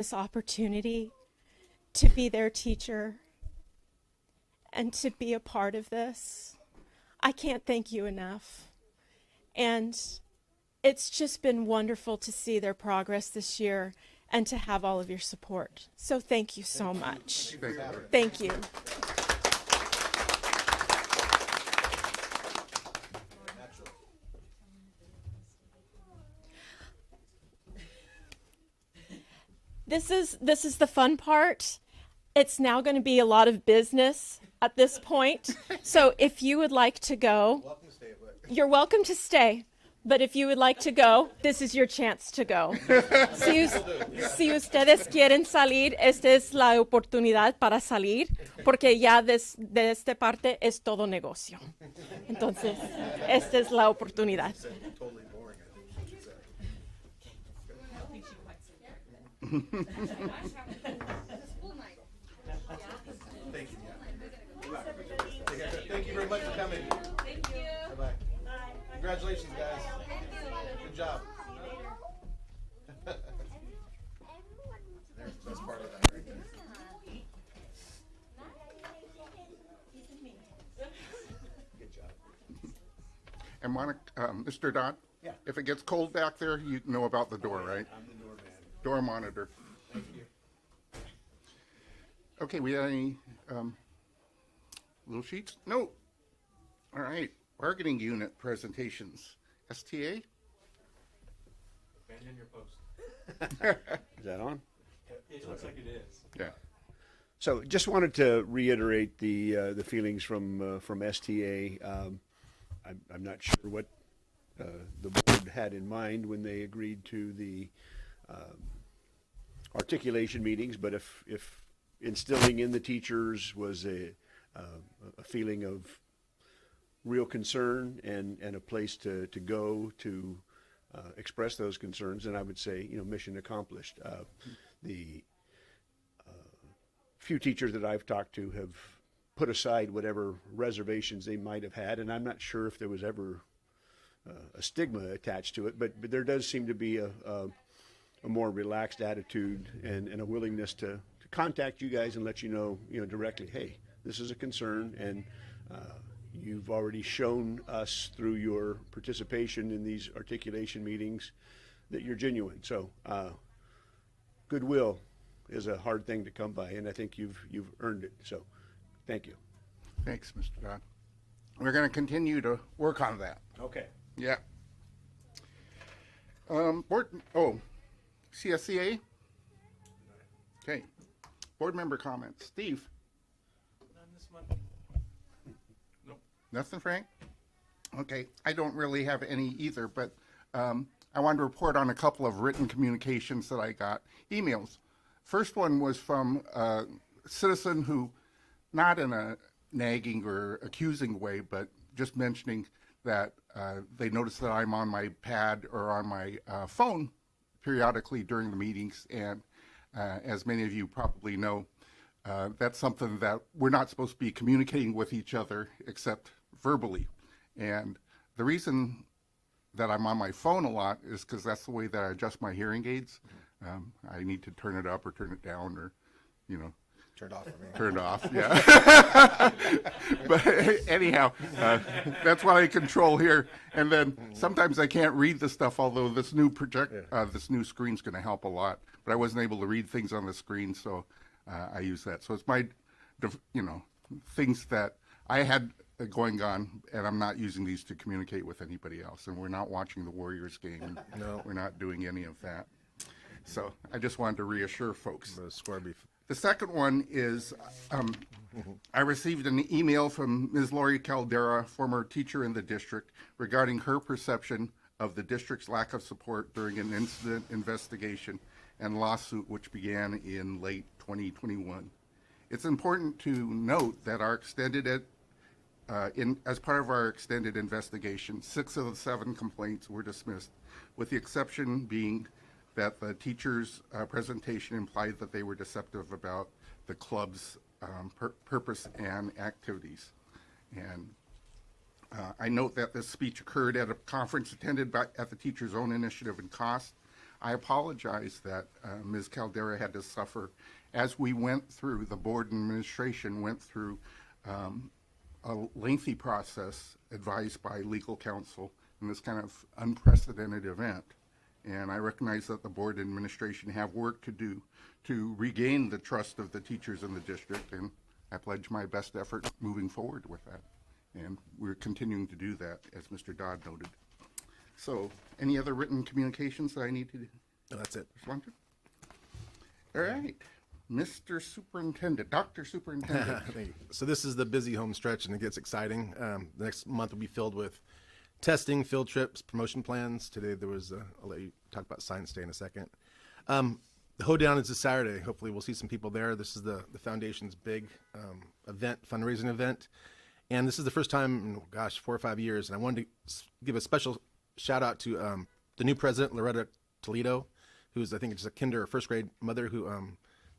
this opportunity to be their teacher and to be a part of this. I can't thank you enough. And it's just been wonderful to see their progress this year and to have all of your support. So thank you so much. Thank you. This is the fun part. It's now going to be a lot of business at this point. So if you would like to go, you're welcome to stay. But if you would like to go, this is your chance to go. Si ustedes quieren salir, esta es la oportunidad para salir, porque ya de esta parte es todo negocio. Entonces, esta es la oportunidad. Thank you very much for coming. Thank you. Bye-bye. Congratulations, guys. Good job. There's the best part of that right there. Good job. And Monica, Mr. Dodd? Yeah. If it gets cold back there, you know about the door, right? I'm the doorman. Door monitor. Thank you. Okay, we have any little sheets? No. All right, bargaining unit presentations. STA? Abandon your post. Is that on? It looks like it is. Yeah. So just wanted to reiterate the feelings from STA. I'm not sure what the board had in mind when they agreed to the articulation meetings, but if instilling in the teachers was a feeling of real concern and a place to go to express those concerns, then I would say, mission accomplished. The few teachers that I've talked to have put aside whatever reservations they might have had, and I'm not sure if there was ever a stigma attached to it, but there does seem to be a more relaxed attitude and a willingness to contact you guys and let you know directly, hey, this is a concern, and you've already shown us through your participation in these articulation meetings that you're genuine. So goodwill is a hard thing to come by, and I think you've earned it. So thank you. Thanks, Mr. Dodd. We're going to continue to work on that. Okay. Yeah. CSCA? Okay. Board member comments. Steve? None this month. Nope. Nothing, Frank? Okay, I don't really have any either, but I wanted to report on a couple of written communications that I got. Emails. First one was from a citizen who, not in a nagging or accusing way, but just mentioning that they noticed that I'm on my pad or on my phone periodically during the meetings, and as many of you probably know, that's something that we're not supposed to be communicating with each other except verbally. And the reason that I'm on my phone a lot is because that's the way that I adjust my hearing aids. I need to turn it up or turn it down, or, Turned off for me. turned off, yeah. But anyhow, that's what I control here. And then sometimes I can't read the stuff, although this new this new screen's going to help a lot. But I wasn't able to read things on the screen, so I use that. So it's my, things that I had going on, and I'm not using these to communicate with anybody else. And we're not watching the Warriors game. No. We're not doing any of that. So I just wanted to reassure folks. The score beef. The second one is I received an email from Ms. Lori Caldera, former teacher in the district, regarding her perception of the district's lack of support during an incident investigation and lawsuit which began in late 2021. It's important to note that our as part of our extended investigation, 6 of the 7 complaints were dismissed, with the exception being that the teacher's presentation implied that they were deceptive about the club's purpose and activities. And I note that this speech occurred at a conference attended at the teacher's own initiative and cost. I apologize that Ms. Caldera had to suffer as we went through, the board and administration went through a lengthy process advised by legal counsel in this kind of unprecedented event. And I recognize that the board and administration have work to do to regain the trust of the teachers in the district, and I pledge my best effort moving forward with that. And we're continuing to do that, as Mr. Dodd noted. So, any other written communications that I need to No, that's it. respond to? All right, Mr. Superintendent, Dr. Superintendent. Thank you. So this is the busy home stretch, and it gets exciting. The next month will be filled with testing, field trips, promotion plans. Today there was, I'll let you talk about Science Day in a second. The hoedown is this Saturday. Hopefully we'll see some people there. This is the foundation's big event, fundraising event. And this is the first time in, gosh, 4 or 5 years. And I wanted to give a special shout out to the new president, Loretta Toledo, who's, I think, just a kinder or first grade mother who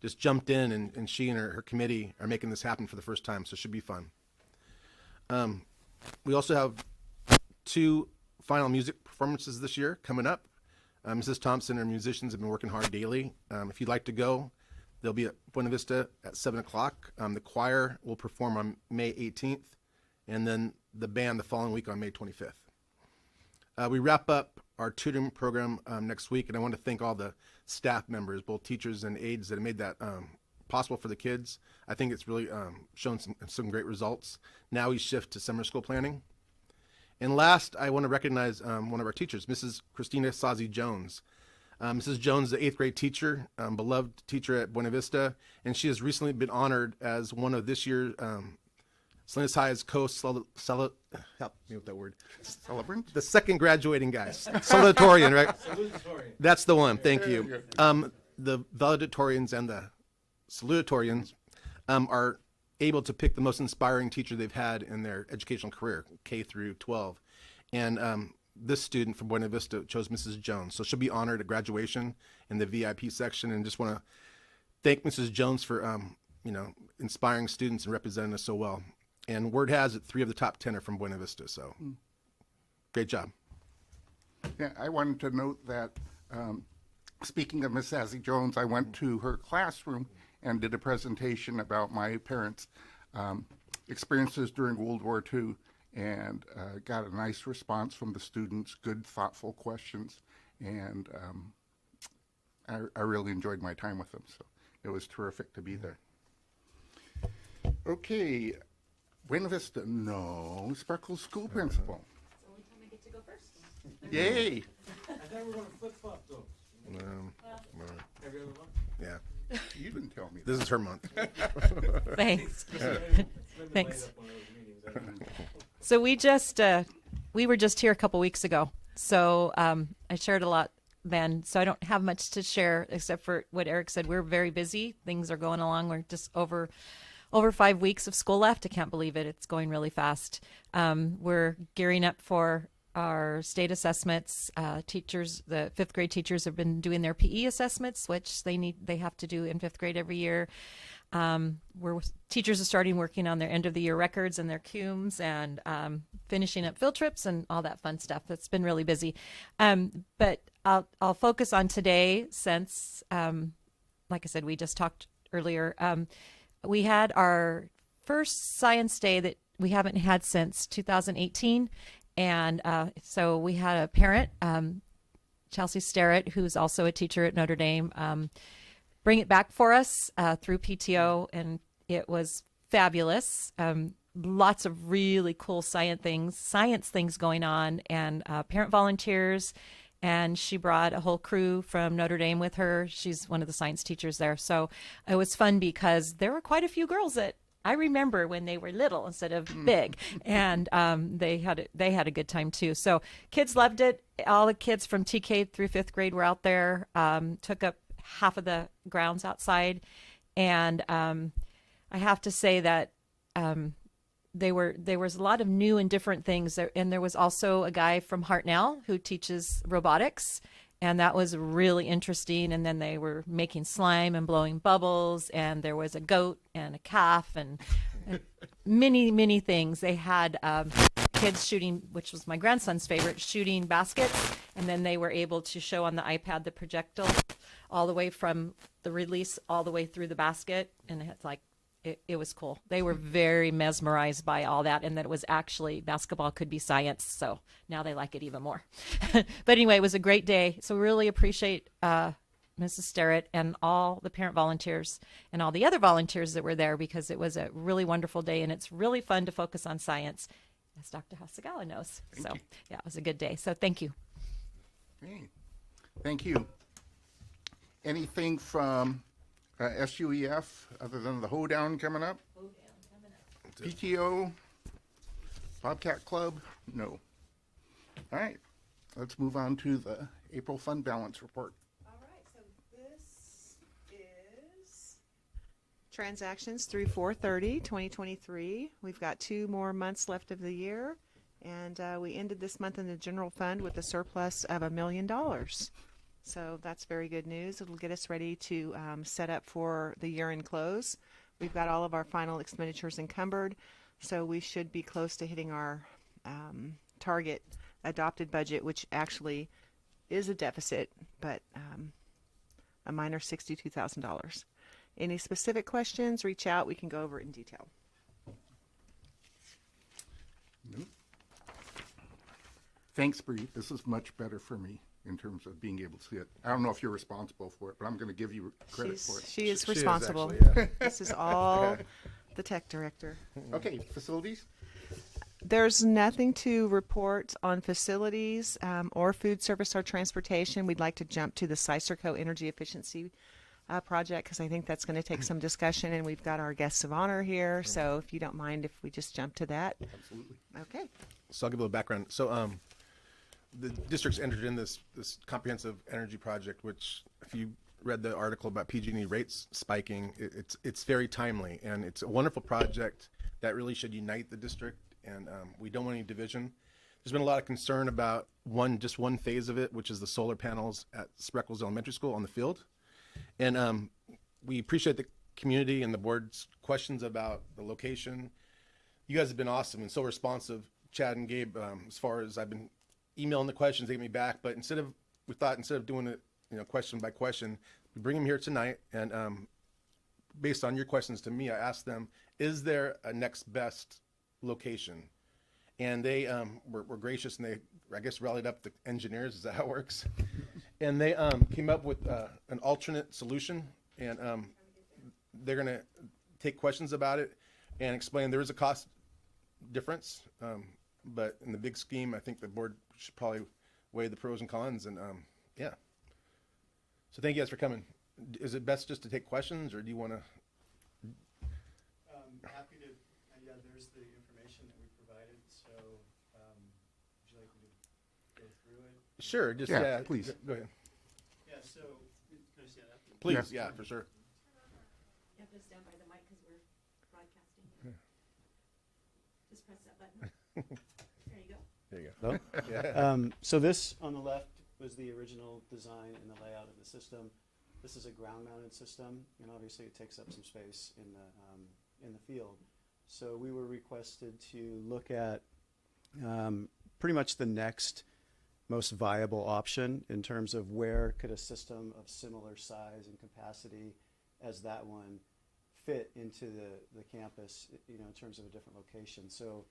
just jumped in, and she and her committee are making this happen for the first time. So it should be fun. We also have 2 final music performances this year coming up. Mrs. Thompson and her musicians have been working hard daily. If you'd like to go, they'll be at Buena Vista at 7 o'clock. The choir will perform on May 18th, and then the band the following week on May 25th. We wrap up our tutoring program next week, and I want to thank all the staff members, both teachers and aides, that have made that possible for the kids. I think it's really shown some great results. Now we shift to summer school planning. And last, I want to recognize one of our teachers, Mrs. Christina Sazi Jones. Mrs. Jones, the 8th grade teacher, beloved teacher at Buena Vista, and she has recently been honored as one of this year's Salinas High's help me with that word. Celebrant? The second graduating guys. Salutatorian, right? Salutatorian. That's the one. Thank you. The valedictorians and the salutatorians are able to pick the most inspiring teacher they've had in their educational career, K through 12. And this student from Buena Vista chose Mrs. Jones. So she'll be honored at graduation in the VIP section, and just want to thank Mrs. Jones for, inspiring students and representing us so well. And word has it 3 of the top 10 are from Buena Vista. So great job. Yeah, I wanted to note that, speaking of Miss Sazi Jones, I went to her classroom and did a presentation about my parents' experiences during World War II, and got a nice response from the students, good, thoughtful questions, and I really enjoyed my time with them, so it was terrific to be there. Okay, Buena Vista, no, Spreckels School Principal. It's the only time I get to go first. Yay! I thought we were going to flip-flop, though. Every other month? Yeah, You didn't tell me that. this is her month. Thanks. It's been delayed Thanks. up one of those meetings. So we were just here a couple weeks ago. So I shared a lot then. So I don't have much to share except for what Eric said. We're very busy. Things are going along. We're just over 5 weeks of school left. I can't believe it. It's going really fast. We're gearing up for our state assessments. Teachers, the 5th grade teachers have been doing their PE assessments, which they have to do in 5th grade every year. Teachers are starting working on their end of the year records and their cumes, and finishing up field trips and all that fun stuff. It's been really busy. But I'll focus on today since, like I said, we just talked earlier. We had our first science day that we haven't had since 2018. And so we had a parent, Chelsea Starrett, who's also a teacher at Notre Dame, bring it back for us through PTO, and it was fabulous. Lots of really cool science things going on, and parent volunteers. And she brought a whole crew from Notre Dame with her. She's one of the science teachers there. So it was fun because there were quite a few girls that I remember when they were little instead of big, and they had a good time too. So kids loved it. All the kids from TK through 5th grade were out there. Took up half of the grounds outside, and I have to say that there was a lot of new and different things there, and there was also a guy from Hartnell who teaches robotics. And that was really interesting. And then they were making slime and blowing bubbles. And there was a goat and a calf and many, many things. They had kids shooting, which was my grandson's favorite, shooting baskets. And then they were able to show on the iPad the projectile all the way from the release all the way through the basket. And it's like, it was cool. They were very mesmerized by all that, and that it was actually basketball could be science. So now they like it even more. But anyway, it was a great day. So we really appreciate Mrs. Sterrett and all the parent volunteers and all the other volunteers that were there, because it was a really wonderful day, and it's really fun to focus on science, as Dr. Hasagawa knows. Thank you. Yeah, it was a good day. So thank you. Okay. Thank you. Anything from SUEF other than the hoedown coming up? PTO? Bobcat Club? No. All right. Let's move on to the April fund balance report. All right, so this is transactions through 4/30/2023. We've got 2 more months left of the year, and we ended this month in the general fund with a surplus of $1 million. So that's very good news. It'll get us ready to set up for the year-end close. We've got all of our final expenditures encumbered, so we should be close to hitting our target adopted budget, which actually is a deficit, but a minor $62,000. Any specific questions, reach out. We can go over it in detail. Nope. Thanks, Bree. This is much better for me in terms of being able to see it. I don't know if you're responsible for it, but I'm going to give you credit for it. She is She is responsible. actually, yeah. This is all the tech director. Okay, facilities? There's nothing to report on facilities or food service or transportation. We'd like to jump to the Sicerco Energy Efficiency project, because I think that's going to take some discussion, and we've got our guests of honor here. So if you don't mind if we just jump to that. Absolutely. Okay. So I'll give a little background. So the district's entered in this comprehensive energy project, which if you read the article about PG&E rates spiking, it's very timely, and it's a wonderful project that really should unite the district, and we don't want any division. There's been a lot of concern about just one phase of it, which is the solar panels at Spreckels Elementary School on the field. And we appreciate the community and the board's questions about the location. You guys have been awesome and so responsive, Chad and Gabe, as far as I've been emailing the questions, they get me back. But we thought instead of doing it, question by question, we bring them here tonight. And based on your questions to me, I asked them, is there a next best location? And they were gracious, and they, I guess, rallied up the engineers. Is that how it works? And they came up with an alternate solution, and they're going to take questions about it and explain there is a cost difference, but in the big scheme, I think the board should probably weigh the pros and cons, and yeah. So thank you guys for coming. Is it best just to take questions, or do you want to? Happy to, yeah, there's the information that we provided, so would you like me to go through it? Sure, just Yeah, please. Go ahead. Yeah, so, can I stand up? Please, yeah, for sure. You have to stand by the mic because we're broadcasting. Just press that button. There you go. There you go. Yeah. So this on the left was the original design and the layout of the system. This is a ground-mounted system, and obviously it takes up some space in the field. So we were requested to look at pretty much the next most viable option in terms of where could a system of similar size and capacity as that one fit into the campus, in terms of a different location. So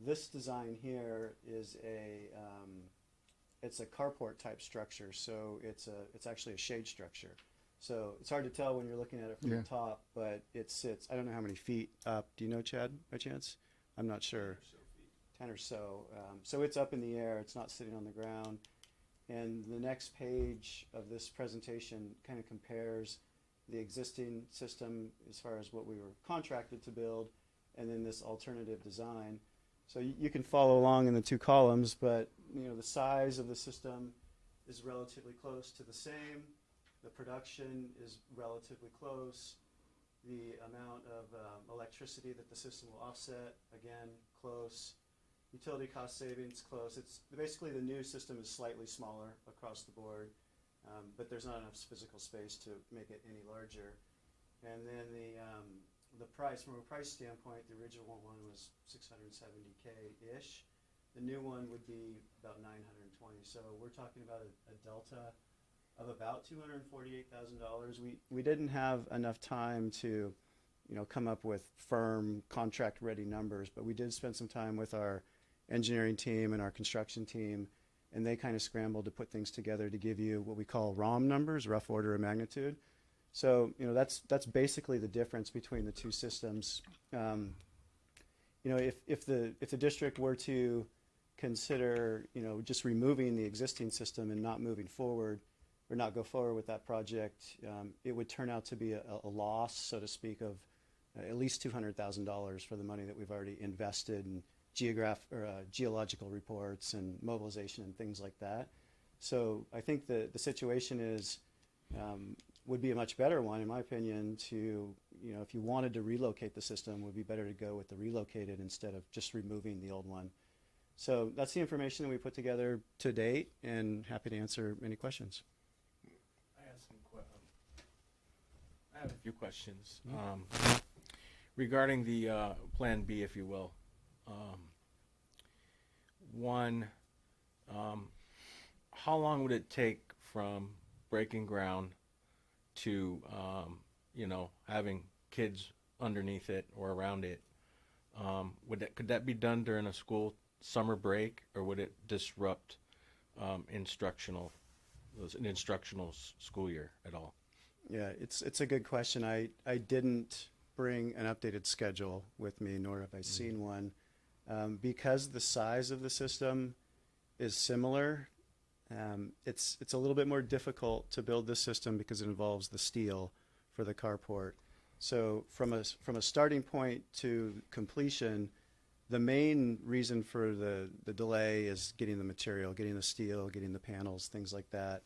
this design here is it's a carport type structure. So it's actually a shade structure. So it's hard to tell when you're looking at it from the top, but it sits, I don't know how many feet up. Do you know, Chad, by chance? I'm not sure. 10 or so. So it's up in the air. It's not sitting on the ground. And the next page of this presentation kind of compares the existing system as far as what we were contracted to build, and then this alternative design. So you can follow along in the 2 columns, but the size of the system is relatively close to the same. The production is relatively close. The amount of electricity that the system will offset, again, close. Utility cost savings, close. It's basically the new system is slightly smaller across the board, but there's not enough physical space to make it any larger. And then the price, from a price standpoint, the original one was $670K-ish. The new one would be about 920. So we're talking about a delta of about $248,000. We didn't have enough time to, come up with firm contract ready numbers, but we did spend some time with our engineering team and our construction team, and they kind of scrambled to put things together to give you what we call ROM numbers, rough order of magnitude. So, that's basically the difference between the two systems. If the district were to consider, just removing the existing system and not moving forward, or not go forward with that project, it would turn out to be a loss, so to speak, of at least $200,000 for the money that we've already invested in geological reports and mobilization and things like that. So I think the situation would be a much better one, in my opinion, to, if you wanted to relocate the system, would be better to go with the relocated instead of just removing the old one. So that's the information that we put together to date, and happy to answer any questions. I have a few questions regarding the Plan B, if you will. One, how long would it take from breaking ground to, having kids underneath it or around it? Could that be done during a school summer break, or would it disrupt an instructional school year at all? Yeah, it's a good question. I didn't bring an updated schedule with me, nor have I seen one. Because the size of the system is similar, it's a little bit more difficult to build this system because it involves the steel for the carport. So from a starting point to completion, the main reason for the delay is getting the material, getting the steel, getting the panels, things like that.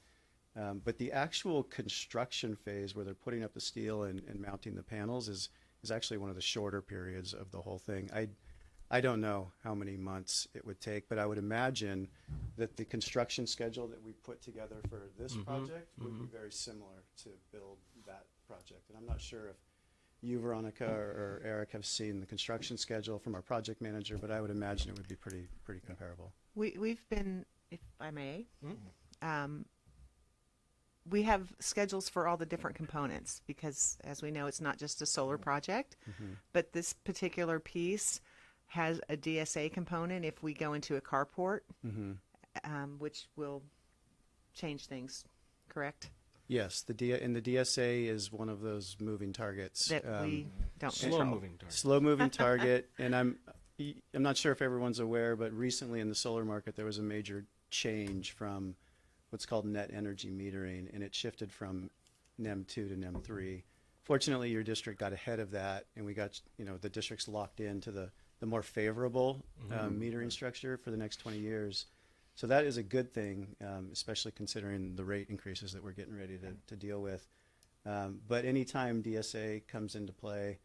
But the actual construction phase where they're putting up the steel and mounting the panels is actually one of the shorter periods of the whole thing. I don't know how many months it would take, but I would imagine that the construction schedule that we put together for this project would be very similar to build that project. And I'm not sure if you, Veronica, or Eric have seen the construction schedule from our project manager, but I would imagine it would be pretty comparable. We've been, if I may, we have schedules for all the different components because, as we know, it's not just a solar project, but this particular piece has a DSA component if we go into a carport, which will change things, correct? Yes, the DSA is one of those moving targets. That we don't control. Slow-moving target. Slow-moving target, and I'm not sure if everyone's aware, but recently in the solar market there was a major change from what's called net energy metering, and it shifted from NEM 2 to NEM 3. Fortunately, your district got ahead of that, and we got the district's locked into the more favorable metering structure for the next 20 years. So that is a good thing, especially considering the rate increases that we're getting ready to deal with. But anytime DSA comes into play,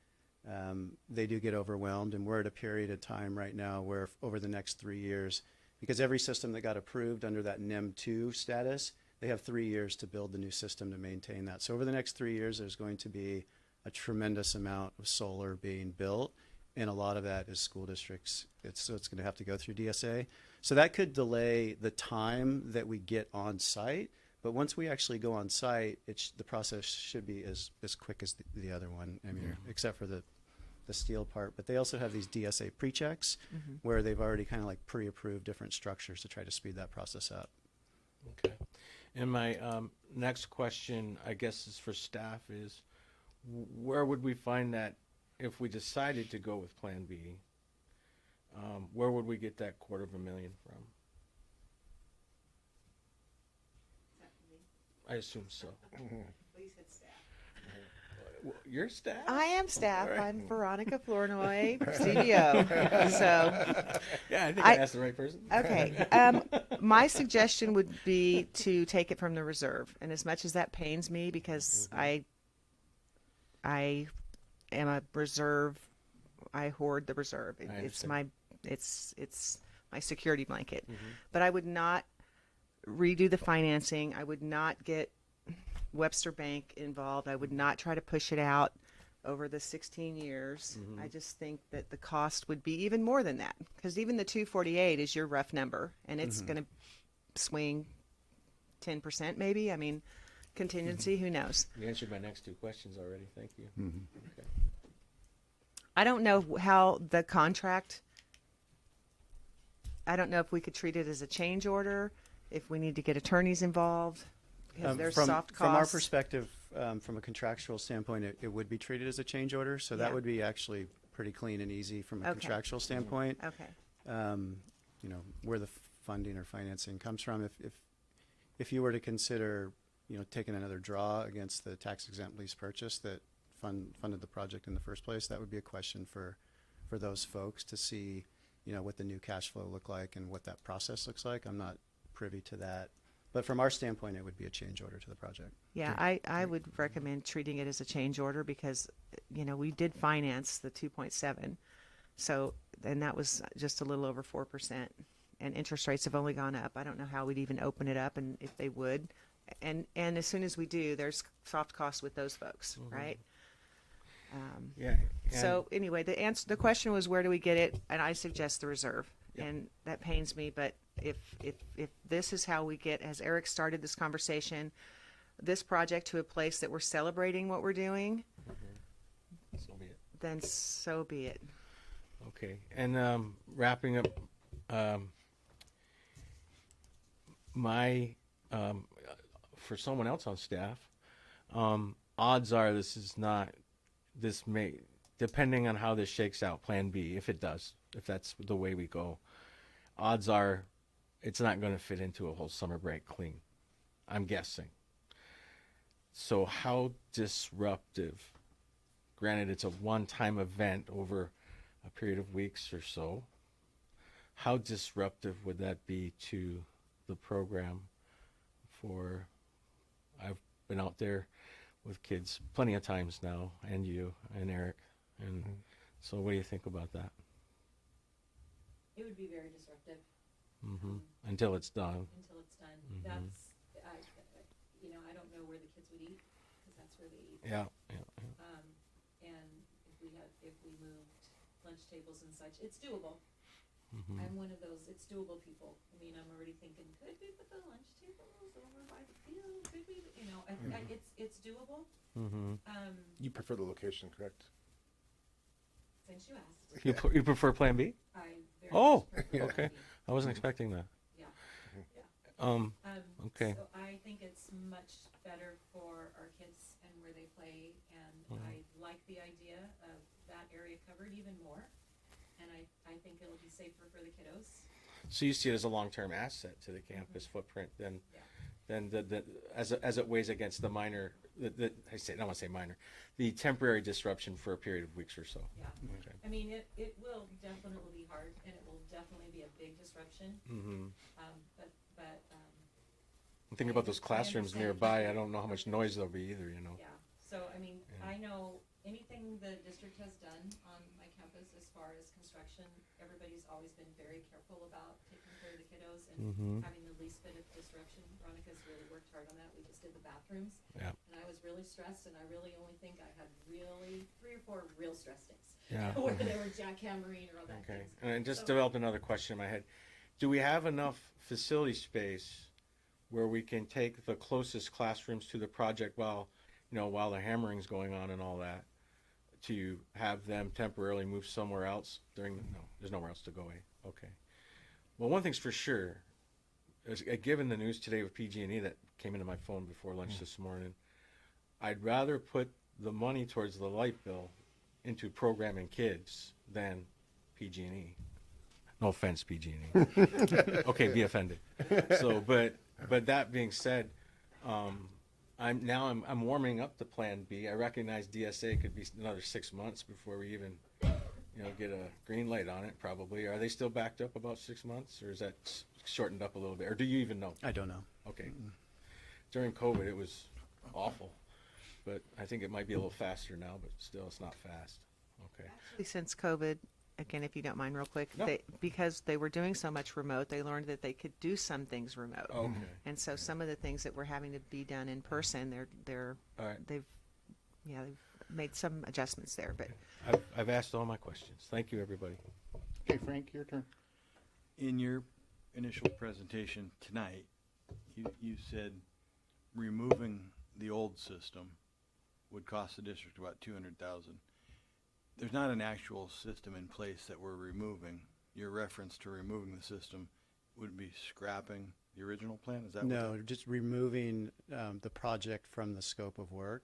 they do get overwhelmed, and we're at a period of time right now where over the next 3 years, because every system that got approved under that NEM 2 status, they have 3 years to build the new system to maintain that. So over the next 3 years, there's going to be a tremendous amount of solar being built, and a lot of that is school districts. So it's going to have to go through DSA. So that could delay the time that we get on site, but once we actually go on site, the process should be as quick as the other one, I mean, except for the steel part. But they also have these DSA pre-checks where they've already kind of like pre-approved different structures to try to speed that process up. Okay. And my next question, I guess, is for staff is, where would we find that if we decided to go with Plan B? Where would we get that $250,000 from? I assume so. Please hit staff. Well, your staff? I am staff. All right. I'm Veronica Flournoy, CDO. So, Yeah, I think I asked the right person. okay. My suggestion would be to take it from the reserve. And as much as that pains me because I am a reserve, I hoard the reserve. It's my security blanket. But I would not redo the financing. I would not get Webster Bank involved. I would not try to push it out over the 16 years. I just think that the cost would be even more than that, because even the 248 is your rough number, and it's going to swing 10% maybe. I mean, contingency, who knows? You answered my next two questions already. Thank you. Okay. I don't know how the contract, I don't know if we could treat it as a change order, if we need to get attorneys involved, because there's soft costs. From our perspective, from a contractual standpoint, it would be treated as a change order, so that Yeah. would be actually pretty clean and easy from a Okay. contractual standpoint. Okay. You know, where the funding or financing comes from. If you were to consider, you know, taking another draw against the tax-exempt lease purchase that funded the project in the first place, that would be a question for those folks to see, you know, what the new cash flow look like and what that process looks like. I'm not privy to that. But from our standpoint, it would be a change order to the project. Yeah, I would recommend treating it as a change order, because, you know, we did finance the 2.7. So, and that was just a little over 4%, and interest rates have only gone up. I don't know how we'd even open it up, and if they would. And as soon as we do, there's soft costs with those folks, right? Yeah. So anyway, the question was, where do we get it? And I suggest the reserve. Yeah. And that pains me, but if this is how we get, as Eric started this conversation, this project to a place that we're celebrating what we're doing, so be it. then so be it. Okay. And wrapping up, my for someone else on staff, odds are this may, depending on how this shakes out, Plan B, if that's the way we go, odds are it's not going to fit into a whole summer break clean, I'm guessing. So how disruptive, granted it's a one-time event over a period of weeks or so, how disruptive would that be to the program? I've been out there with kids plenty of times now, and you and Eric, and so what do you think about that? It would be very disruptive Until it's done. until it's done. You know, I don't know where the kids would eat, because that's where they eat. Yeah. And if we moved lunch tables and such, it's doable. I'm one of those, it's doable people. I mean, I'm already thinking, could we put the lunch tables over by the field? Could we, you know, it's doable. You prefer the location, correct? Since you asked, You prefer Plan B? I very Oh, much prefer okay. it. I wasn't expecting that. Yeah. Okay. So I think it's much better for our kids and where they play, and I like the idea of that area covered even more. And I think it'll be safer for the kiddos. So you see it as a long-term asset to the campus footprint, then as it weighs against the minor, I don't want to say minor, the temporary disruption for a period of weeks or so. Yeah. Okay. I mean, it will definitely be hard, and it will definitely be a big disruption. But I'm thinking about those classrooms understand nearby. people. I don't know how much noise there'll be either, you know. yeah. So I mean, I know anything the district has done on my campus as far as construction, everybody's always been very careful about taking care of the kiddos and having the least bit of disruption. Veronica's really worked hard on that. We just did the bathrooms. Yeah. And I was really stressed, and I really only think I had really 3 or 4 real stress days. Yeah. Where they were jackhammering or all that Okay. things. And I just So- developed another question in my head. Do we have enough facility space where we can take the closest classrooms to the project while the hammering's going on and all that, to have them temporarily move somewhere else no, there's nowhere else to go, eh? Okay. Well, one thing's for sure, given the news today with PG&E that came into my phone before lunch this morning, I'd rather put the money towards the light bill into programming kids than PG&E. No offense, PG&E. Okay, be offended. So, but that being said, I'm warming up to Plan B. I recognize DSA could be another 6 months before we even, get a green light on it. Probably. Are they still backed up about 6 months, or is that shortened up a little bit? Or do you even know? I don't know. Okay. During COVID, it was awful, but I think it might be a little faster now. But still, it's not fast. Okay. Actually, since COVID, again, if you don't mind real quick, No. because they were doing so much remote, they learned that they could do some things remote. Okay. And so some of the things that were having to be done in person, All right. they've made some adjustments there, but I've asked all my questions. Thank you, everybody. Okay, Frank, your turn. In your initial presentation tonight, you said removing the old system would cost the district about $200,000. There's not an actual system in place that we're removing. Your reference to removing the system would be scrapping the original plan? Is that No, just removing the project from the scope of work.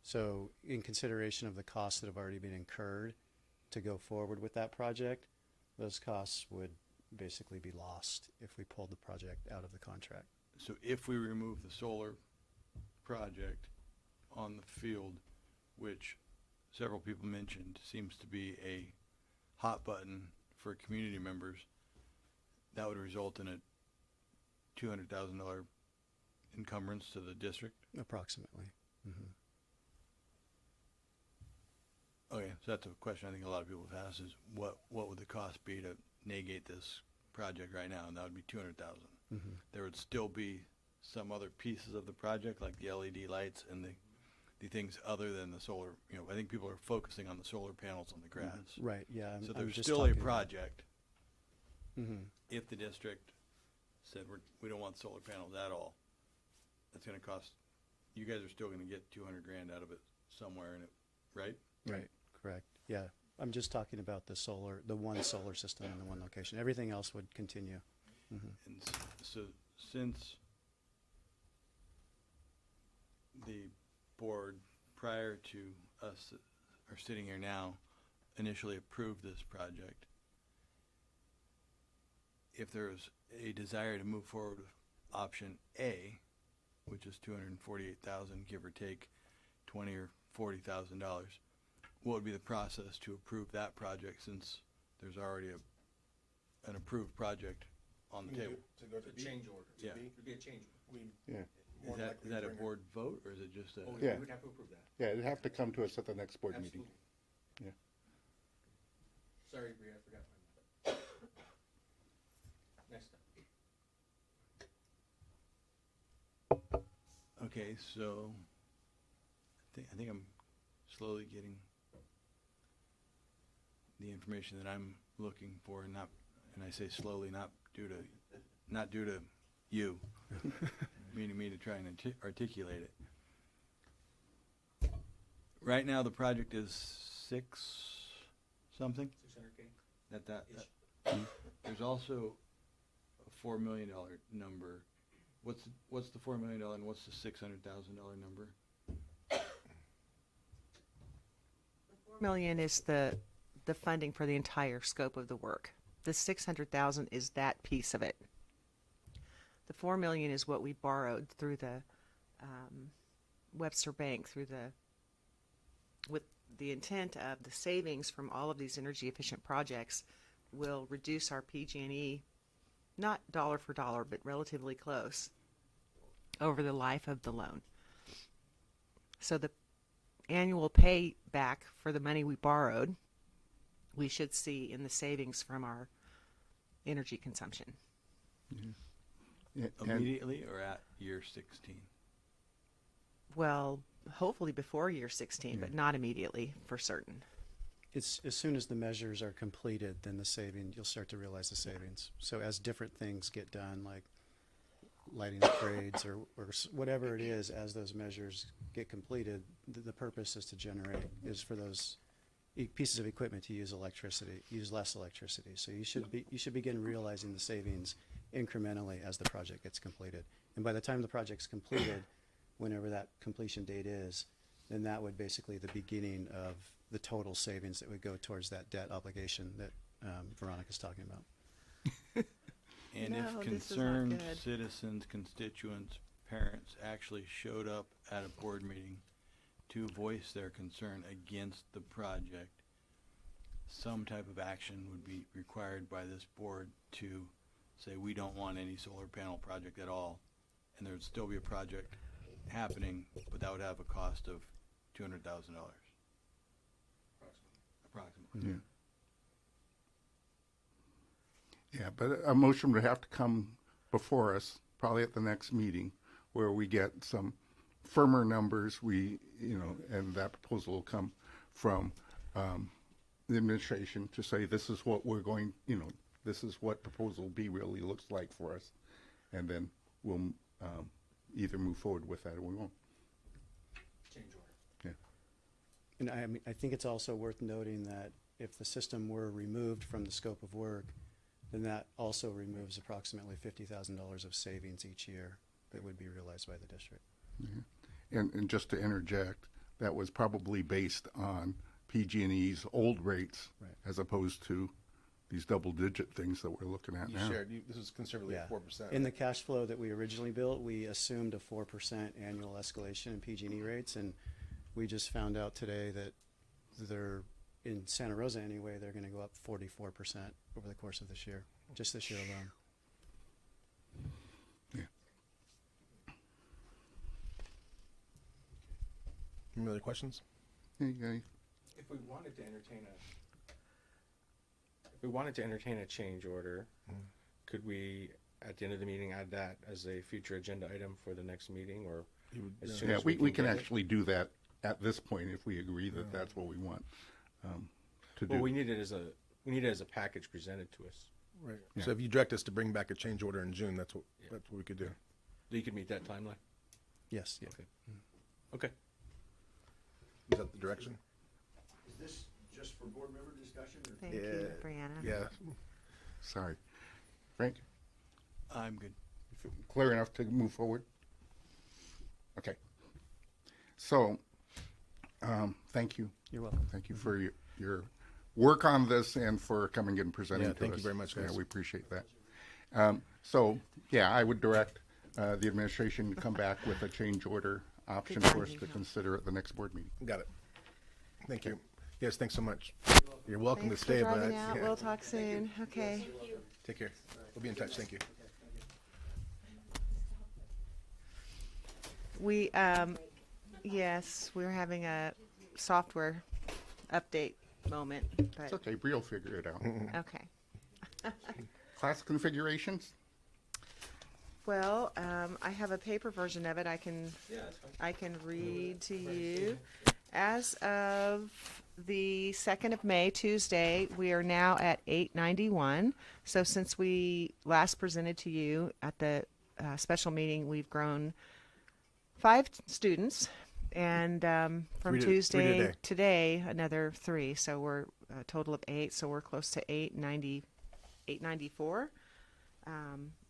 So in consideration of the costs that have already been incurred to go forward with that project, those costs would basically be lost if we pulled the project out of the contract. So if we remove the solar project on the field, which several people mentioned seems to be a hot button for community members, that would result in a $200,000 encumbrance to the district? Approximately. Mm-hmm. Okay, so that's a question I think a lot of people have asked is what would the cost be to negate this project right now? And that would be $200,000. Mm-hmm. There would still be some other pieces of the project like the LED lights and the things other than the solar. You know, I think people are focusing on the solar panels on the grass. Right, yeah. So I'm there's just still a talking about- project Mhm. if the district said we don't want solar panels at all. That's going to cost. You guys are still going to get $200,000 out of it somewhere in it, right? Right, correct. Yeah, I'm just talking about the one solar system in the one location. Everything else would continue. Mhm. And so since the board prior to us are sitting here now initially approved this project, if there's a desire to move forward with option A, which is $248,000, give or take $20,000 or $40,000, what would be the process to approve that project since there's already an approved project on the table? To go to change order. Yeah. It'd be a change order. Yeah. Is that a board vote or is it just a? Yeah. We would have to approve that. Yeah, it'd have to come to us at the next board meeting. Absolutely. Yeah. Sorry, Bree, I forgot my. Next time. Okay, so I think I'm slowly getting the information that I'm looking for, and I say slowly, not due to you, meaning me to try and articulate it. Right now, the project is six something. 600K. There's also a $4 million number. What's the $4 million and what's the $600,000 number? $4 million is the funding for the entire scope of the work. The $600,000 is that piece of it. The $4 million is what we borrowed through the Webster Bank with the intent of the savings from all of these energy efficient projects will reduce our PG&E, not dollar for dollar, but relatively close over the life of the loan. So the annual payback for the money we borrowed, we should see in the savings from our energy consumption. Yeah, and- Immediately or at year 16? Well, hopefully before year 16, but not immediately for certain. It's as soon as the measures are completed, then you'll start to realize the savings. So as different things get done, like lighting upgrades or whatever it is, as those measures get completed, the purpose is for those pieces of equipment to use less electricity. So you should begin realizing the savings incrementally as the project gets completed. And by the time the project's completed, whenever that completion date is, then that would basically the beginning of the total savings that would go towards that debt obligation that Veronica's talking about. And No, if this is not concerned good. citizens, constituents, parents actually showed up at a board meeting to voice their concern against the project, some type of action would be required by this board to say we don't want any solar panel project at all, and there would still be a project happening, but that would have a cost of $200,000. Approximately. Yeah, but a motion would have to come before us, probably at the next meeting, where we get some firmer numbers, and that proposal will come from the administration to say this is what we're going, this is what proposal B really looks like for us, and then we'll either move forward with that or we won't. Change order. Yeah. And I think it's also worth noting that if the system were removed from the scope of work, then that also removes approximately $50,000 of savings each year that would be realized by the district. And just to interject, that was probably based on PG&E's old rates, Right. as opposed to these double-digit things that we're looking at You now. shared, this was conservatively Yeah. 4%. In the cash flow that we originally built, we assumed a 4% annual escalation in PG&E rates, and we just found out today that they're, in Santa Rosa anyway, they're going to go up 44% over the course of this year, just this year alone. Any other questions? Yeah. If we wanted to entertain a change order, could we, at the end of the meeting, add that as a future agenda item for the next meeting, or as soon Yeah, as we can get it? actually do that at this point if we agree that that's what we want to do. Well, we need it as a package presented to us. Right. Yeah. So if you direct us to bring back a change order in June, that's what we could do. You could meet that timeline. Yes, yeah. Okay. Is that the direction? Is this just for board member discussion? Or? Thank you, Brianna. Yeah. Sorry. Frank, I'm good. clear enough to move forward? Okay. So, thank you. You're welcome. Thank you for your work on this and for coming and presenting Yeah, to thank us. you very much, guys. Yeah, we appreciate that. I would direct the administration to come back with a change order option Good for us timing, to huh? consider at the next board meeting. Got it. Thank you. Yes, thanks so much. You're welcome Thanks to stay, for driving but out. yeah. We'll talk soon. Okay. Take care. We'll be in touch. Thank you. We, yes, we're having a software update moment, It's but, okay, Bree will figure it out. okay. Class configurations? Well, I have a paper version of it. I can read to you. As of the 2nd of May, Tuesday, we are now at 891. So since we last presented to you at the special meeting, we've grown 5 students, and from Three Tuesday today. today, another 3. So we're a total of 8. So we're close to 894.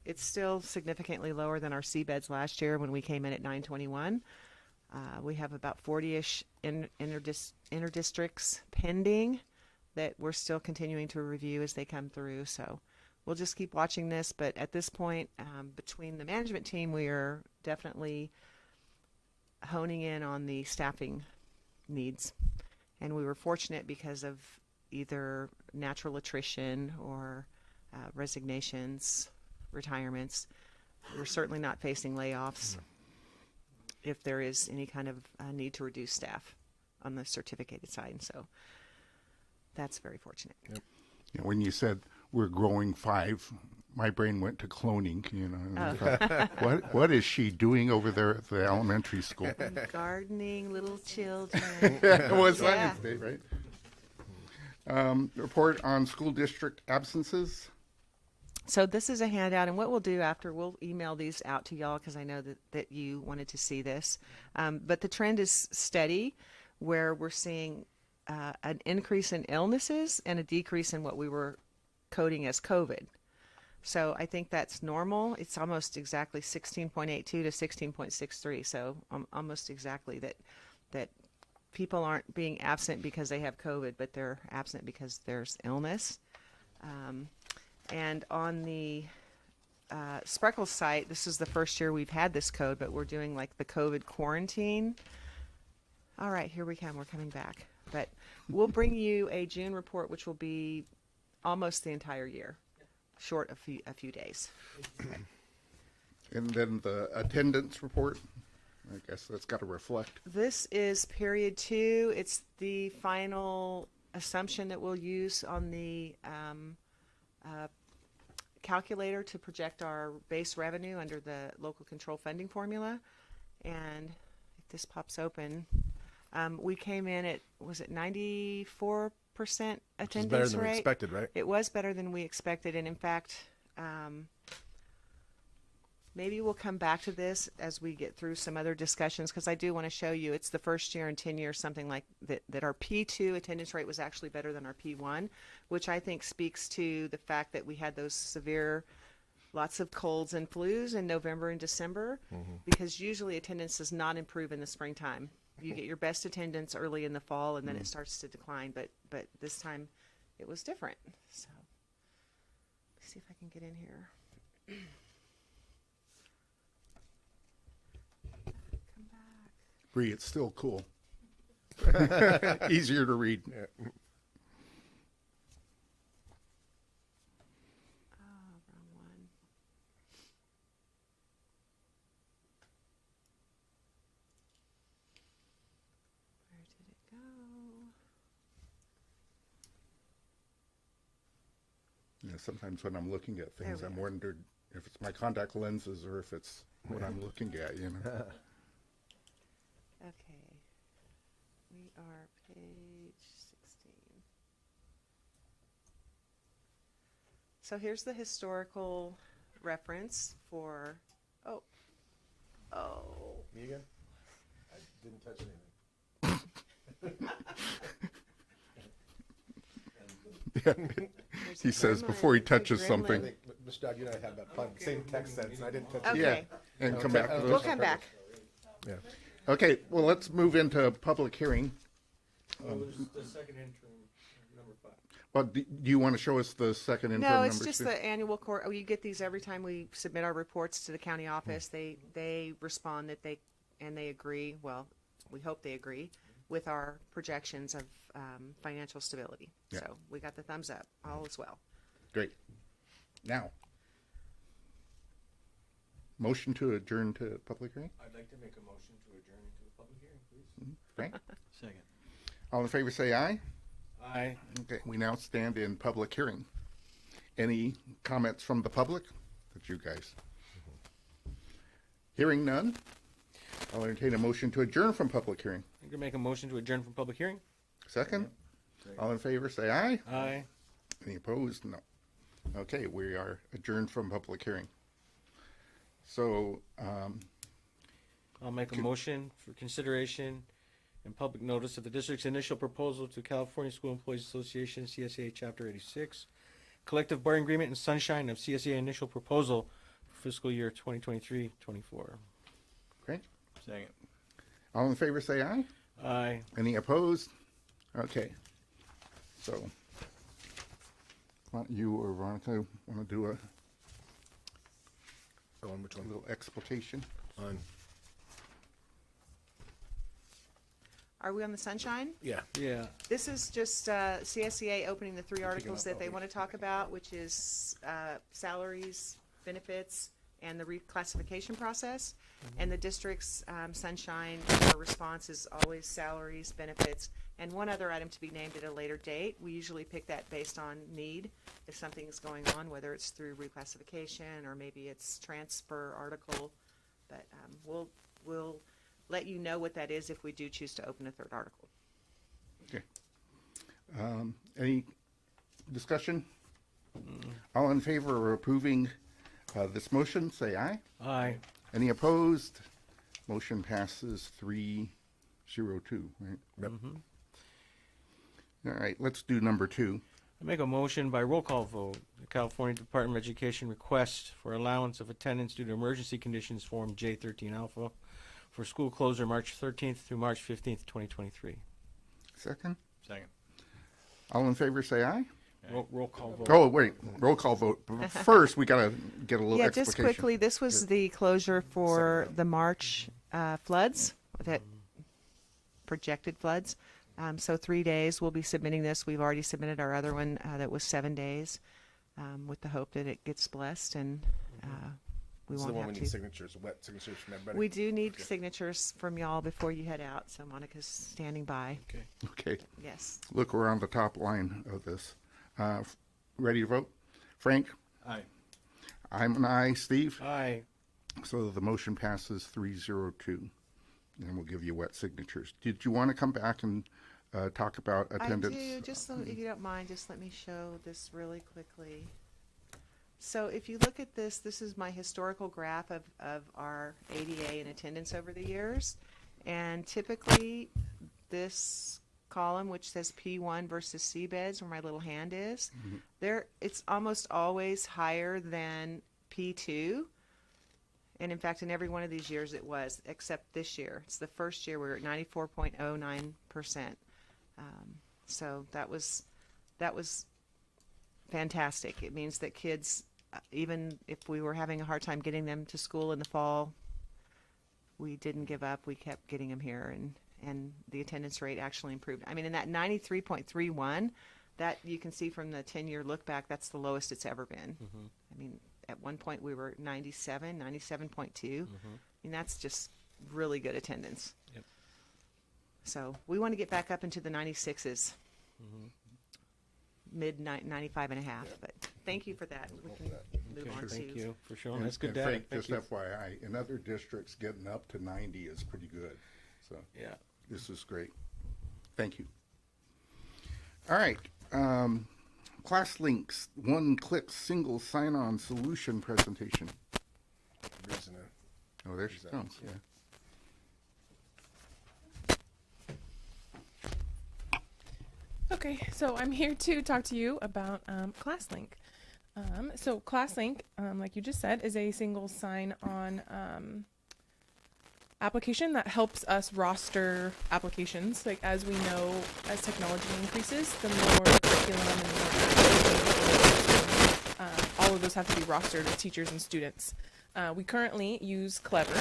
It's still significantly lower than our seabeds last year when we came in at 921. We have about 40-ish interdistricts pending that we're still continuing to review as they come through. So we'll just keep watching this. But at this point, between the management team, we are definitely honing in on the staffing needs. And we were fortunate because of either natural attrition or resignations, retirements. We're certainly not facing layoffs if there is any kind of need to reduce staff on the certificated side. So that's very fortunate. You know, when you said we're growing 5, my brain went to cloning, and I thought, what is she doing over there at the elementary school? Gardening little children. Well, it's Yeah. Science Day, right? Report on school district absences. So this is a handout, and what we'll do after, we'll email these out to y'all because I know that you wanted to see this. But the trend is steady, where we're seeing an increase in illnesses and a decrease in what we were coding as COVID. So I think that's normal. It's almost exactly 16.82 to 16.63. So almost exactly that people aren't being absent because they have COVID, but they're absent because there's illness. And on the Spreckels site, this is the first year we've had this code, but we're doing like the COVID quarantine. All right, here we come. We're coming back. But we'll bring you a June report, which will be almost the entire year, short of a few days. And then the attendance report. I guess that's got to reflect. This is period 2. It's the final assumption that we'll use on the calculator to project our base revenue under the local control funding formula. And this pops open. We came in at, was it 94% Which is attendance better than we rate? expected, right? It was better than we expected, and in fact, maybe we'll come back to this as we get through some other discussions, because I do want to show you it's the first year in 10 years, something like that our P2 attendance rate was actually better than our P1, which I think speaks to the fact that we had those severe, lots of colds and flus in November and December, because usually attendance does not improve in the springtime. You get your best attendance early in the fall, and then it starts to decline, but this time it was different. So let's see if I can get in here. Come back. Bree, it's still cool. Easier to read. Oh, wrong one. Where did it go? Yeah, sometimes when I'm looking at things, There we I'm are. wondered if it's my contact lenses or if it's what I'm looking at, you know. Okay. We are page 16. So here's the historical reference for, oh. Me again? I didn't touch anything. There's He a says gremlin. before he It's a touches gremlin. something. Mr. Dodd, you and I have that same text sense, and I didn't touch Okay. Yeah, and come back to We'll this. come back. Yeah. Okay, well, let's move into public hearing. the second interim, number 5. Well, do you want to show us the second interim No, numbers? it's just too? the annual court. Oh, you get these every time we submit our reports to the county office. They respond that they agree. Well, we hope they agree with our projections of financial stability. Yeah. So we got the thumbs up. All is well. Great. Now, motion to adjourn to public hearing? I'd like to make a motion to adjourn into a public hearing, please. Frank? Second. All in favor say aye. Aye. Okay, we now stand in public hearing. Any comments from the public? That's you guys. Hearing none, I'll entertain a motion to adjourn from public hearing. I'm gonna make a motion to adjourn from public hearing. Second? All in favor say aye. Aye. Any opposed? No. Okay, we are adjourned from public hearing. So, I'll make a motion for consideration and public notice of the district's initial proposal to California School Employees Association, CSEA Chapter 86, collective bargaining agreement and sunshine of CSEA initial proposal for fiscal year 2023-24. okay, Second. all in favor say aye. Aye. Any opposed? Okay. So, why don't you or Veronica want to do a On which one? little explication? On, Are we on the sunshine? yeah. Yeah. This is just CSEA opening the 3 articles that they want to talk about, which is salaries, benefits, and the reclassification process. And the district's sunshine response is always salaries, benefits, and one other item to be named at a later date. We usually pick that based on need, if something is going on, whether it's through reclassification or maybe it's transfer article. But we'll let you know what that is if we do choose to open a 3rd article. Okay. Any discussion? All in favor of approving this motion, say aye. Aye. Any opposed? Motion passes 3-0-2, right? Yep. All right, let's do number 2. I make a motion by roll call vote. The California Department of Education request for allowance of attendance due to emergency conditions form J13 Alpha for school closure March 13th through March 15th, 2023. Second? Second. All in favor, say aye. Roll call vote. Oh, wait, roll call vote. But first, we got to get a little Yeah, explication. just quickly, this was the closure for the March floods, that projected floods. So 3 days, we'll be submitting this. We've already submitted our other one that was 7 days with the hope that it gets blessed and we This is the won't one have we to. need signatures, wet signatures from everybody. We do need signatures from y'all before you head out, so Monica's standing by. Okay. Okay, Yes. look, we're on the top line of this. Ready to vote? Frank? Aye. I'm an aye. Steve? Aye. So the motion passes 3-0-2. and we'll give you wet signatures. Did you want to come back and talk about attendance? I do. Just if you don't mind, just let me show this really quickly. So if you look at this, this is my historical graph of our ADA and attendance over the years. And typically this column, which says P1 versus C beds, where my little hand is, there it's almost always higher than P2. And in fact, in every one of these years it was, except this year. It's the first year we were at 94.09%. So that was fantastic. It means that kids, even if we were having a hard time getting them to school in the fall, we didn't give up. We kept getting them here, and the attendance rate actually improved. I mean, in that 93.31, that you can see from the 10-year look back, that's the lowest it's ever been. I mean, at one point we were 97.2. I mean, that's just really good attendance. Yep. So we want to get back up into the 96s. Mid 95 and a half, but thank you for that. We can move on Thank to you for showing. And- That's good and data. Frank, Thank just you. FYI, in other districts, getting up to 90 is pretty good. So Yeah. this is great. Thank you. All right. Class links, one-click single sign-on solution presentation. Oh, there she comes. Yeah. Okay, so I'm here to talk to you about ClassLink. So ClassLink, like you just said, is a single sign-on application that helps us roster applications. Like, as we know, as technology increases, the more curriculum and the more all of those have to be rostered with teachers and students. We currently use Clever.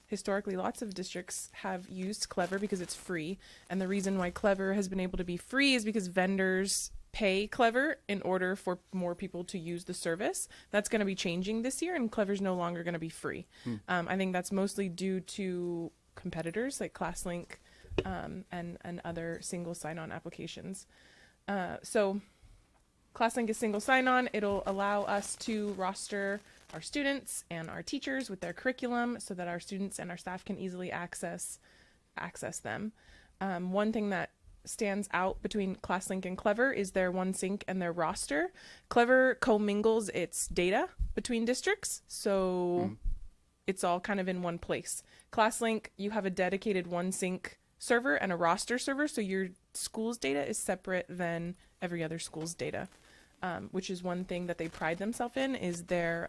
Historically, lots of districts have used Clever because it's free. And the reason why Clever has been able to be free is because vendors pay Clever in order for more people to use the service. That's going to be changing this year, and Clever's no longer going to be free. I think that's mostly due to competitors like ClassLink and other single sign-on applications. So ClassLink is single sign-on. It'll allow us to roster our students and our teachers with their curriculum so that our students and our staff can easily access them. One thing that stands out between ClassLink and Clever is their OneSync and their roster. Clever commingles its data between districts, so it's all kind of in one place. ClassLink, you have a dedicated OneSync server and a roster server, so your school's data is separate than every other school's data. Which is one thing that they pride themselves in, is their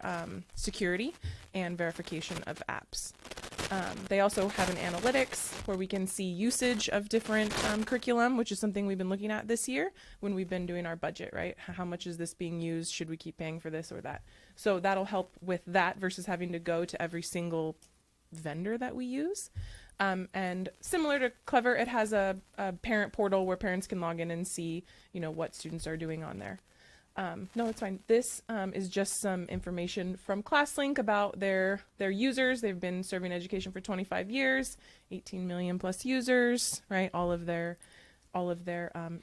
security and verification of apps. They also have an analytics where we can see usage of different curriculum, which is something we've been looking at this year when we've been doing our budget, right? How much is this being used? Should we keep paying for this or that? So that'll help with that versus having to go to every single vendor that we use. And similar to Clever, it has a parent portal where parents can log in and see, what students are doing on there. No, it's fine. This is just some information from ClassLink about their users. They've been serving education for 25 years, 18 million plus users, right? All of their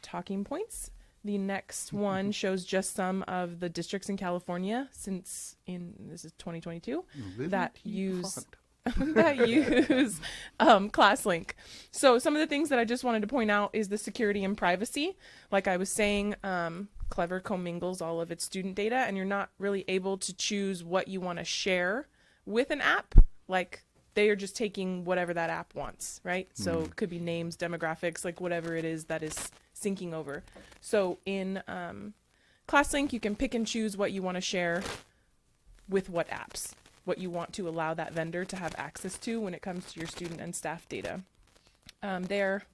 talking points. The next one shows just some of the districts in California this is 2022 that use ClassLink. So some of the things that I just wanted to point out is the security and privacy. Like I was saying, Clever commingles all of its student data, and you're not really able to choose what you want to share with an app. Like, they are just taking whatever that app wants, right? So it could be names, demographics, like whatever it is that is syncing over. So in ClassLink, you can pick and choose what you want to share with what apps, what you want to allow that vendor to have access to when it comes to your student and staff data. You're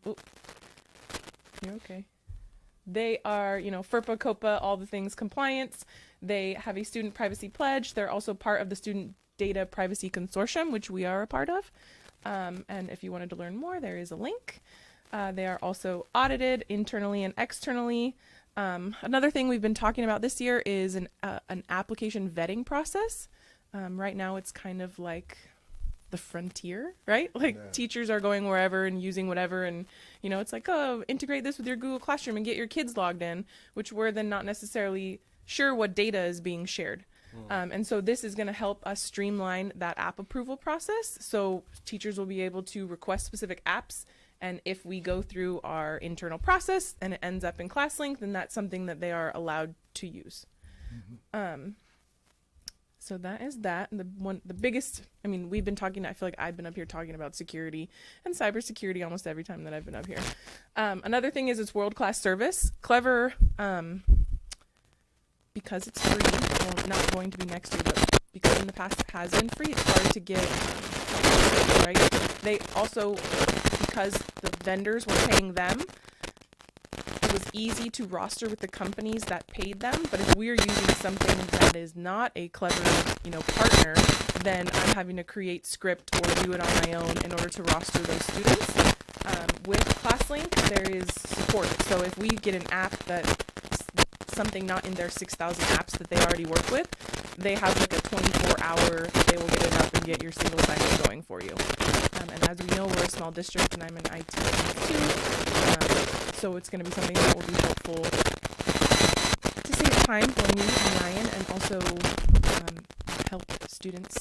okay. They are, FERPA, COPA, all the things compliance. They have a student privacy pledge. They're also part of the Student Data Privacy Consortium, which we are a part of. And if you wanted to learn more, there is a link. They are also audited internally and externally. Another thing we've been talking about this year is an application vetting process. Right now, it's kind of like the frontier, right? Like teachers are going wherever and using whatever, and it's like, oh, integrate this with your Google Classroom and get your kids logged in, which we're then not necessarily sure what data is being shared. And so this is going to help us streamline that app approval process. So teachers will be able to request specific apps. And if we go through our internal process and it ends up in ClassLink, then that's something that they are allowed to use. So that is that. And the biggest, I mean, we've been talking, I feel like I've been up here talking about security and cybersecurity almost every time that I've been up here. Another thing is it's world-class service. Clever, because it's free, well, not going to be next year, but because in the past it has been free, it's hard to get, right? They also, because the vendors were paying them, it was easy to roster with the companies that paid them. But if we're using something that is not a Clever, partner, then I'm having to create script or do it on my own in order to roster those students. With ClassLink, there is support. So if we get an app that something not in their 6,000 apps that they already work with, they have like a 24-hour, they will get it up and get your single sign-in going for you. And as we know, we're a small district and I'm in IT too. So it's going to be something that will be helpful to save time for me and Ryan, and also help students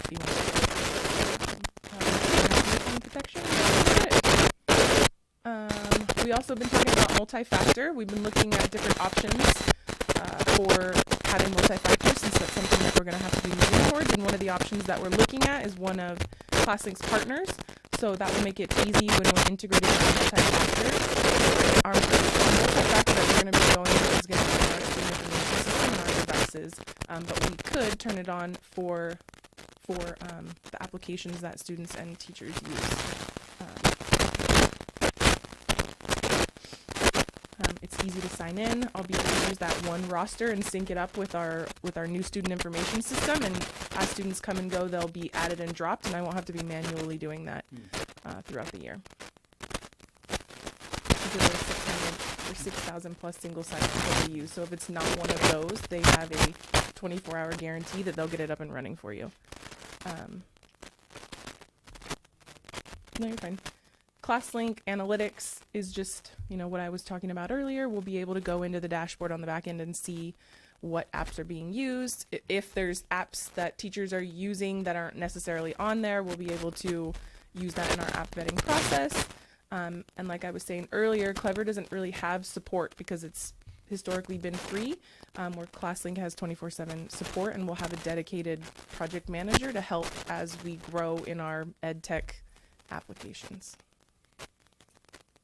be more protection. We also have been talking about multi-factor. We've been looking at different options for having multi-factor, since that's something that we're going to have to be moving towards. And one of the options that we're looking at is one of ClassLink's partners. So that will make it easy when we're integrating our multi-factor. Our multi-factor that we're going to be going with is going to be our student information system and our devices. But we could turn it on for the applications that students and teachers use. It's easy to sign in. I'll be able to use that one roster and sync it up with our new student information system. And as students come and go, they'll be added and dropped, and I won't have to be manually doing that throughout the year. There are 6,000 plus single sites that we use. So if it's not one of those, they have a 24-hour guarantee that they'll get it up and running for you. No, you're fine. ClassLink Analytics is just, what I was talking about earlier. We'll be able to go into the dashboard on the back end and see what apps are being used. If there's apps that teachers are using that aren't necessarily on there, we'll be able to use that in our app vetting process. And like I was saying earlier, Clever doesn't really have support because it's historically been free, where ClassLink has 24/7 support, and we'll have a dedicated project manager to help as we grow in our ed tech applications.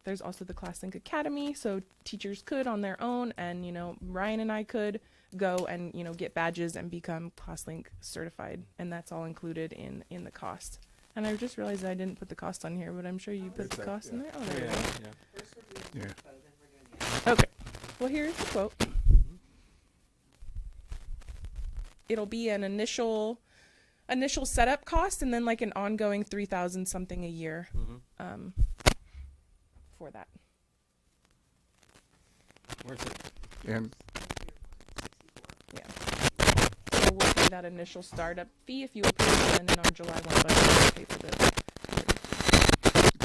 There's also the ClassLink Academy, so teachers could on their own, and Ryan and I could go and get badges and become ClassLink certified, and that's all included in the cost. And I just realized I didn't put the cost on here, but I'm sure you put the cost in there. Oh, there you go. Yeah. Okay. Well, here's the quote. It'll be an initial setup cost, and then like an ongoing 3,000 something a year. For that. Worth it. And Yeah. So we'll pay that initial startup fee if you approve, and then on July 1 budget we'll pay for the.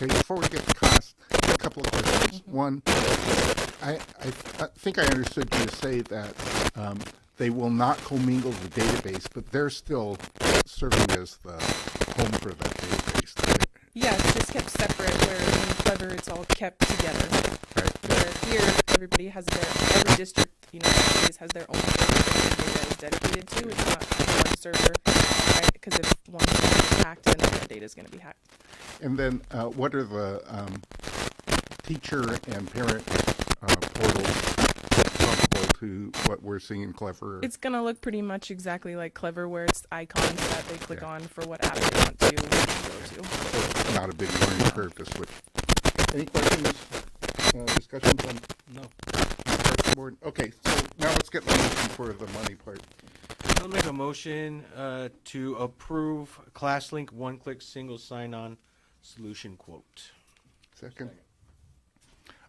okay, before we get to cost, a couple of questions. One, I think I understood you to say that they will not commingle the database, but they're still serving as the home for that database. Right? Yeah, it's just kept separate, whereas in Clever it's all kept together. Right. Where here everybody has every district, has their own server that the data is dedicated to. It's not one server, right? Because if one is hacked, then the data is going to be hacked. And then what are the teacher and parent portals comparable to what we're seeing in Clever? It's going to look pretty much exactly like Clever, where it's icons that they click on for what app they want to go to. So not a big learning curve to switch. Any questions, discussions on No. the board? Okay, so now let's get the motion for the money part. I'll make a motion to approve ClassLink one-click single sign-on solution quote. Second.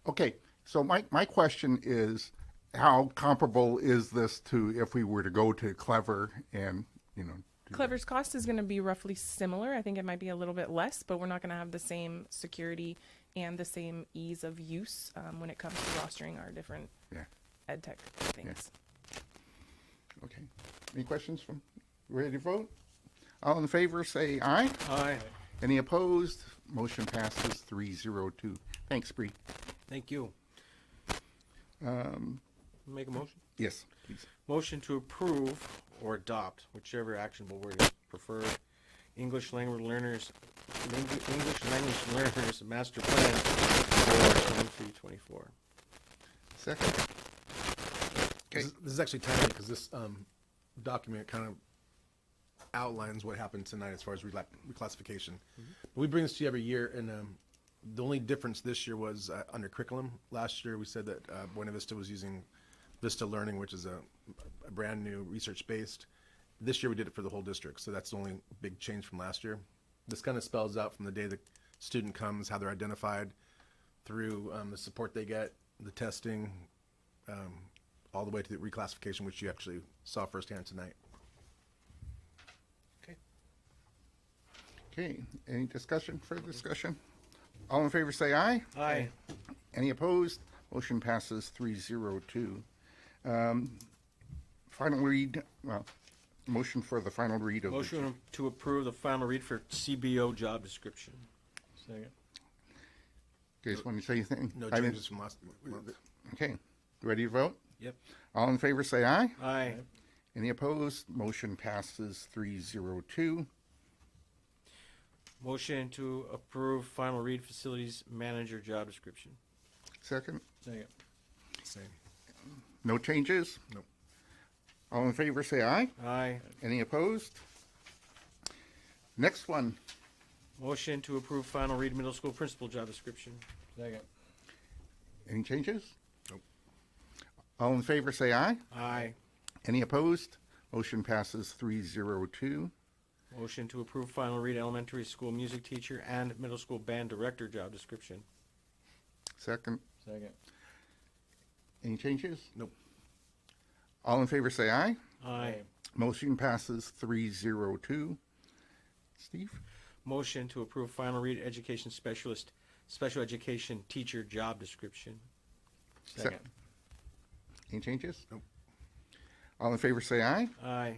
Okay, so my question is, how comparable is this to if we were to go to Clever and, do Clever's cost is going to be roughly similar. I think it might be a little bit less, but we're not going to have the same security and the same ease of use when it comes to rostering our different ed tech things. Okay. Any questions from, ready to vote? All in favor, say aye. Aye. Any opposed? Motion passes 302. Thanks, Bree. Thank you. Make a motion? Yes, please. Motion to approve or adopt, whichever actionable word is preferred, English language learners master plan for 23-24. Second. Okay. This is actually timely because this document kind of outlines what happened tonight as far as reclassification. But we bring this to you every year, and the only difference this year was under curriculum. Last year we said that Buena Vista was using Vista Learning, which is a brand new research-based. This year we did it for the whole district, so that's the only big change from last year. This kind of spells out from the day the student comes, how they're identified, through the support they get, the testing, all the way to the reclassification, which you actually saw firsthand tonight. Okay. Okay, any discussion, further discussion? All in favor say aye. Aye. Any opposed? Motion passes 302. Final read, well, motion for the final read of. Motion to approve the final read for CBO job description. Second. You guys want to say anything? No I mean- changes from last month. Okay, ready to vote? Yep. All in favor say aye. Aye. Any opposed? Motion passes 302. Motion to approve final read facilities manager job description. Second, Second. Same. no changes? Nope. All in favor say aye. Aye. Any opposed? Next one, Motion to approve final read middle school principal job description. Second. any changes? Nope. All in favor say aye. Aye. Any opposed? Motion passes 302. Motion to approve final read elementary school music teacher and middle school band director job description. Second, Second. any changes? Nope. All in favor say aye. Aye. Motion passes 302. Steve? Motion to approve final read education specialist, special education teacher job description. Second. Any changes? Nope. All in favor say aye. Aye.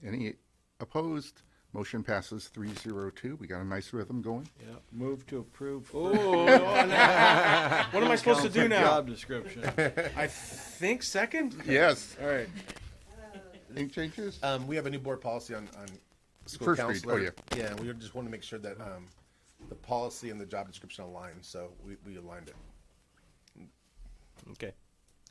Any opposed? Motion passes 302. We got a nice rhythm going. Yep. Move to approve. Oh, what am I supposed to do now? Job description. I think second? Yes. All right. Any changes? We have a new board policy on school First read. counselor. Oh, yeah. Yeah, we just want to make sure that the policy and the job description align, so we aligned it. Okay.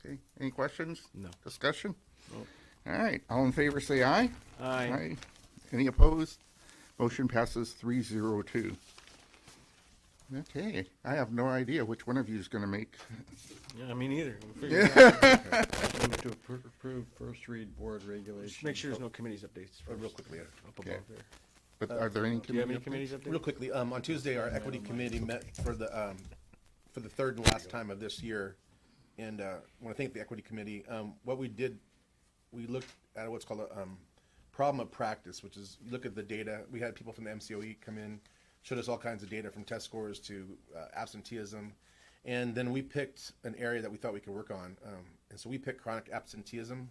Okay. Any questions? No. Discussion? No. All right. All in favor say aye. Aye. Any opposed? Motion passes 302. Okay. I have no idea which one of you is going to make. Yeah, me neither. We'll figure it out. Move to approve first read board regulations. Just make sure there's no committees updates. Real first, quickly, Up Okay. above there. But are there any Do you have any committee committees updates? real quickly, on Tuesday, our equity committee met for the third and last time of this year. And I want to thank the equity committee. What we did, we looked at what's called a problem of practice, which is you look at the data. We had people from the MCOE come in, showed us all kinds of data from test scores to absenteeism. And then we picked an area that we thought we could work on. And so we picked chronic absenteeism.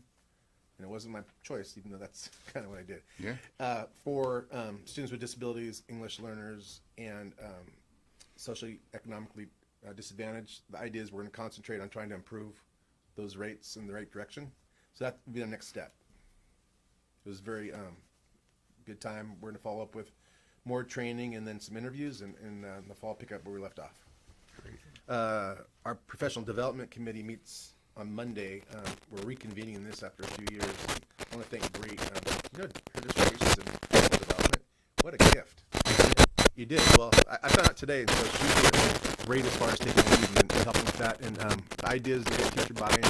And it wasn't my choice, even though that's kind of what I did. Yeah. For students with disabilities, English learners, and socially economically disadvantaged, the idea is we're going to concentrate on trying to improve those rates in the right direction. So that would be the next step. It was a very good time. We're going to follow up with more training and then some interviews, and in the fall pick up where we left off. Our professional development committee meets on Monday. We're reconvening this after a few years. I want to thank Bree. Her dissertations in professional development. What a gift. You did. Well, I found out today, so she's great as far as taking the lead and helping with that. And the idea is to get teacher buy-in.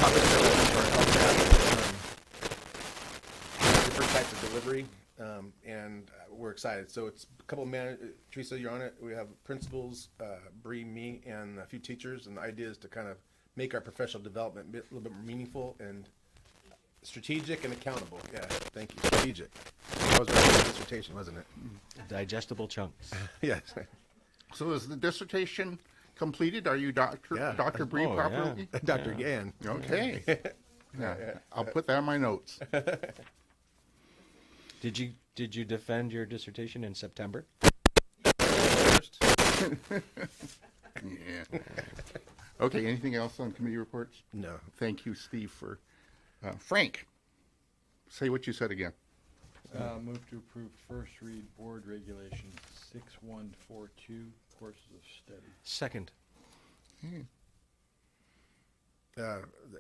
Topics that we're looking for help at, different types of delivery. And we're excited. So it's a couple of Teresa, you're on it. We have principals, Bree, me, and a few teachers. And the idea is to kind of make our professional development a little bit more meaningful and strategic and accountable. Yeah, thank you. Strategic. That was my dissertation, wasn't it? Digestible chunks. Yes. So is the dissertation completed? Are you Dr. Yeah. Dr. Bree Oh, properly? Dr. Gann. Okay. Yeah, I'll put that in my notes. Did you defend your dissertation in September? Yeah. Okay, anything else on committee reports? No. Thank you, Steve, for, Frank, say what you said again. Move to approve first read board regulation 6142, courses of study. Second.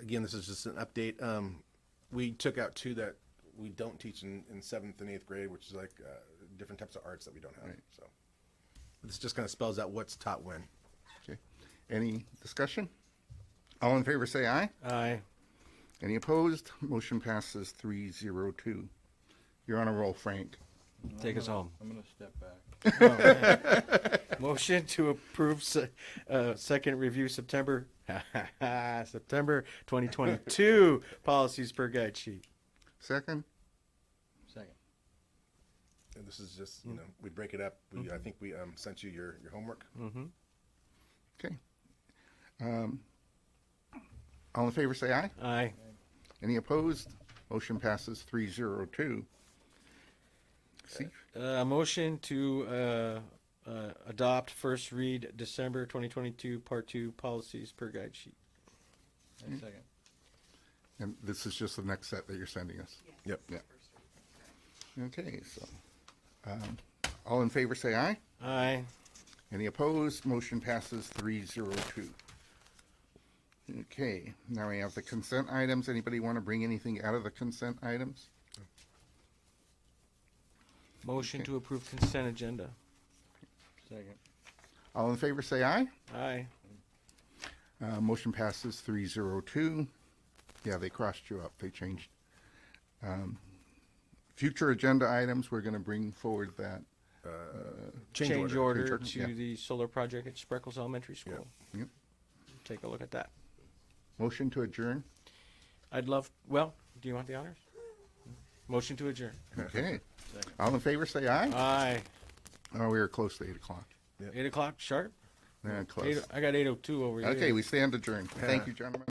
Again, this is just an update. We took out 2 that we don't teach in 7th and 8th grade, which is like different types of arts that we don't have. Right. So this just kind of spells out what's taught when. Okay. Any discussion? All in favor say aye. Aye. Any opposed? Motion passes 3-0-2. You're on a roll, Frank. Take us home. I'm going to step back. Motion to approve second review September 2022 policies per guide sheet. Second? Second. And this is just, we break it up. I think we sent you your homework. Mm-hmm. Okay. All in favor say aye. Aye. Any opposed? Motion passes 3-0-2. See? Motion to adopt first read December 2022 Part 2 policies per guide sheet. And second. And this is just the next set that you're sending us? Yep. Yeah. Okay, so, all in favor say aye. Aye. Any opposed? Motion passes 3-0-2. Okay, now we have the consent items. Anybody want to bring anything out of the consent items? Motion to approve consent agenda. Second. All in favor say aye. Aye. Motion passes 3-0-2. Yeah, they crossed you up. They changed. Future agenda items, we're going to bring forward that. Change order Change order, to yeah. the solar project at Spreckels Elementary School. Yep. Take a look at that. Motion to adjourn. Do you want the honors? Motion to adjourn. Okay. All in favor say aye. Aye. Oh, we are close to 8 o'clock. 8 o'clock sharp? Yeah, close. I got 8:02 over here. Okay, we stand adjourned. Thank you, gentlemen.